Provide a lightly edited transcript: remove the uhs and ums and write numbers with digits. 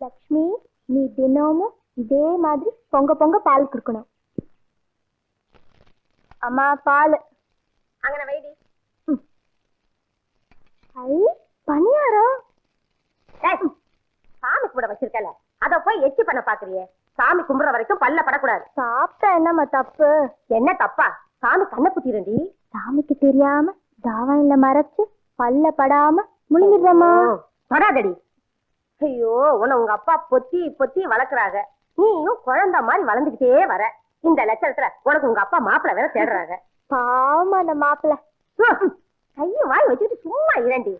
லக்ஷ்மி, நீ தினமும் இதே மாதிரி பொங்க பொங்க பால் குடுக்கணும். அம்மா பால் அங்கன வைடி. ஐ பணியாரம். சாமி கூட வச்சிருக்கல, அத போய் எச்சி பண்ண பாக்குறியே. சாமி கும்பிடுற வரைக்கும் பல்ல படக்கூடாது. சாப்பிட்டா என்னம்மா தப்பு? என்ன தப்பா? சாமி கண்ணை குத்திரண்டி. சாமிக்கு தெரியாம தாவாயில மறைச்சு பல்ல படாம முழுங்கிடுறமா. படாதடி. ஐயோ, உன்னை உங்க அப்பா பொத்தி பொத்தி வளர்க்குறாங்க. நீயும் குழந்தை மாதிரி வளர்ந்துகிட்டே வர. இந்த லட்சணத்துல உனக்கு உங்க அப்பா மாப்பிள்ளை வேற தேடுறாங்க. பாவமா அந்த மாப்பிள்ள. கையை வாய் வச்சுட்டு சும்மா இரண்டி.